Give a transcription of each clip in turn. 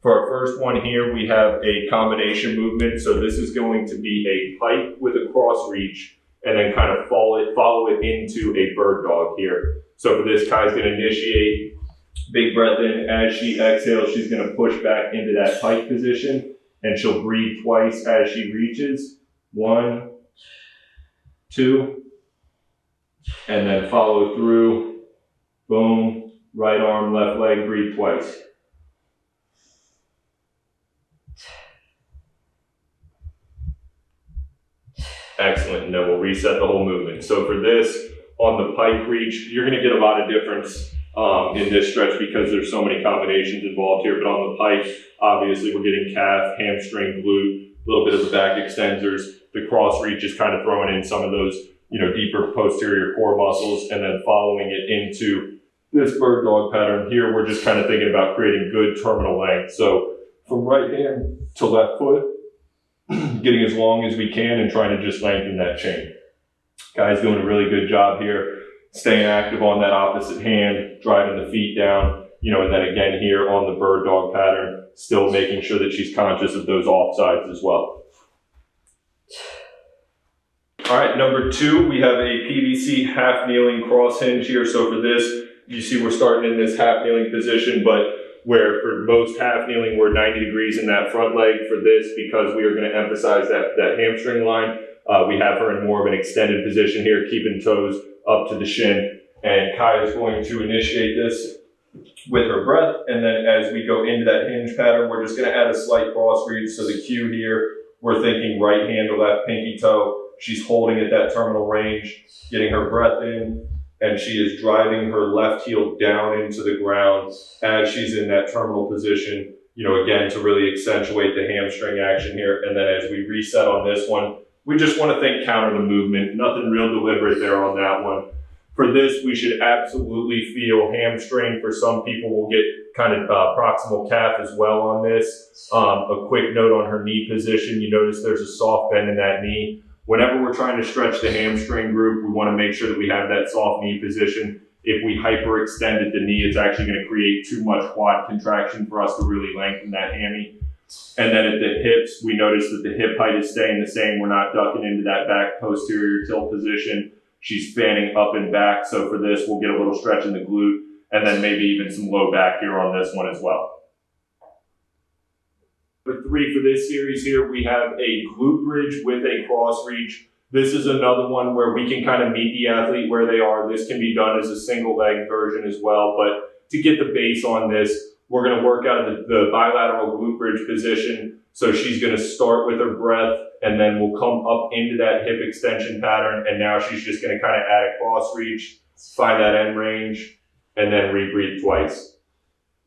For our first one here, we have a combination movement. So this is going to be a pike with a cross reach and then kind of follow it into a bird dog here. So for this, Kai's going to initiate, big breath in. As she exhales, she's going to push back into that pike position, and she'll breathe twice as she reaches. 1, 2, and then follow through. Boom, right arm, left leg, breathe twice. Excellent, and then we'll reset the whole movement. So for this, on the pike reach, you're gonna get a lot of difference in this stretch because there's so many combinations involved here, but on the pike, obviously we're getting calf, hamstring, glute, a little bit of the back extensors. The cross reach is kind of throwing in some of those, deeper posterior core muscles, and then following it into this bird dog pattern. Here, we're just kind of thinking about creating good terminal length. So from right hand to left foot, getting as long as we can and trying to just lengthen that chain. Kai's doing a really good job here, staying active on that opposite hand, driving the feet down, and then again here on the bird dog pattern, still making sure that she's conscious of those offsides as well. All right, number 2, we have a PVC half kneeling cross hinge here. So for this, you see we're starting in this half kneeling position, but where for most half kneeling, we're 90 degrees in that front leg. For this, because we are going to emphasize that hamstring line, we have her in more of an extended position here, keeping toes up to the shin. And Kai is going to initiate this with her breath. And then as we go into that hinge pattern, we're just going to add a slight cross reach. So the cue here, we're thinking right hand to left pinky toe. She's holding at that terminal range, getting her breath in, and she is driving her left heel down into the ground as she's in that terminal position, again, to really accentuate the hamstring action here. And then as we reset on this one, we just want to think counter the movement. Nothing real deliberate there on that one. For this, we should absolutely feel hamstring. For some people, we'll get kind of proximal calf as well on this. A quick note on her knee position. You notice there's a soft bend in that knee. Whenever we're trying to stretch the hamstring group, we want to make sure that we have that soft knee position. If we hyperextended the knee, it's actually going to create too much quad contraction for us to really lengthen that hammy. And then at the hips, we notice that the hip height is staying the same. We're not ducking into that back posterior tilt position. She's fanning up and back. So for this, we'll get a little stretch in the glute, and then maybe even some low back here on this one as well. Number 3 for this series here, we have a glute bridge with a cross reach. This is another one where we can kind of meet the athlete where they are. This can be done as a single leg version as well. But to get the base on this, we're going to work out of the bilateral glute bridge position. So she's going to start with her breath, and then we'll come up into that hip extension pattern. And now she's just going to kind of add a cross reach, find that end range, and then rebreathe twice.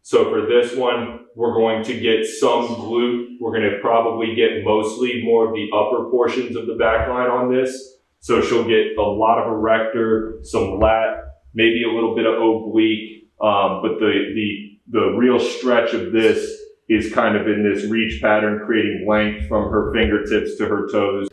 So for this one, we're going to get some glute. We're going to probably get mostly more of the upper portions of the back line on this. So she'll get a lot of erector, some lat, maybe a little bit of oblique. But the real stretch of this is kind of in this reach pattern, creating length from her fingertips to her toes.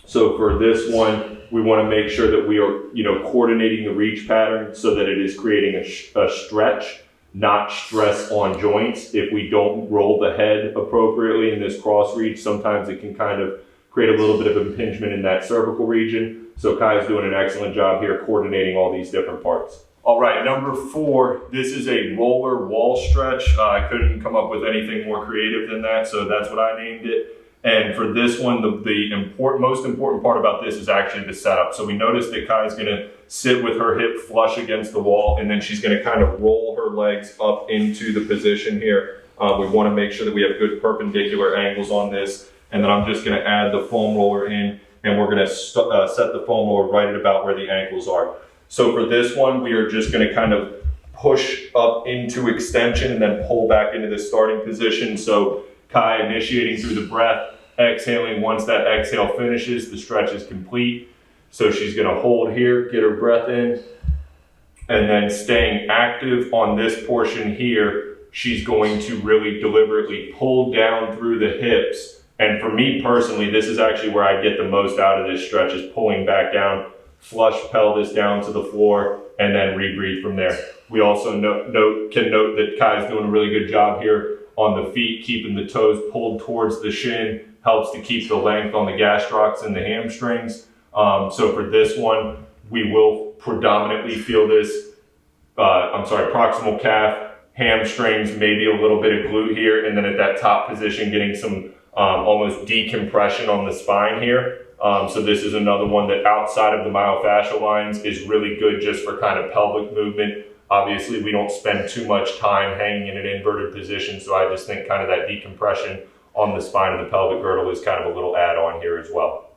So for this one, we want to make sure that we are, coordinating the reach pattern so that it is creating a stretch, not stress on joints. If we don't roll the head appropriately in this cross reach, sometimes it can kind of create a little bit of impingement in that cervical region. So Kai's doing an excellent job here coordinating all these different parts. All right, number 4, this is a roller wall stretch. I couldn't come up with anything more creative than that, so that's what I named it. And for this one, the most important part about this is actually the setup. So we notice that Kai's gonna sit with her hip flush against the wall, and then she's gonna kind of roll her legs up into the position here. We wanna make sure that we have good perpendicular angles on this. And then I'm just gonna add the foam roller in, and we're gonna set the foam roller right at about where the ankles are. So for this one, we are just gonna kind of push up into extension and then pull back into the starting position. So Kai initiating through the breath, exhaling. Once that exhale finishes, the stretch is complete. So she's gonna hold here, get her breath in, and then staying active on this portion here, she's going to really deliberately pull down through the hips. And for me personally, this is actually where I get the most out of this stretch, is pulling back down, flush pelvis down to the floor, and then rebreathe from there. We also can note that Kai's doing a really good job here on the feet, keeping the toes pulled towards the shin, helps to keep the length on the gastrocs and the hamstrings. So for this one, we will predominantly feel this, proximal calf, hamstrings, maybe a little bit of glute here, and then at that top position, getting some almost decompression on the spine here. So this is another one that outside of the myofascial lines is really good just for kind of pelvic movement. Obviously, we don't spend too much time hanging in an inverted position, so I just think kind of that decompression on the spine of the pelvic girdle is kind of a little add-on here as well.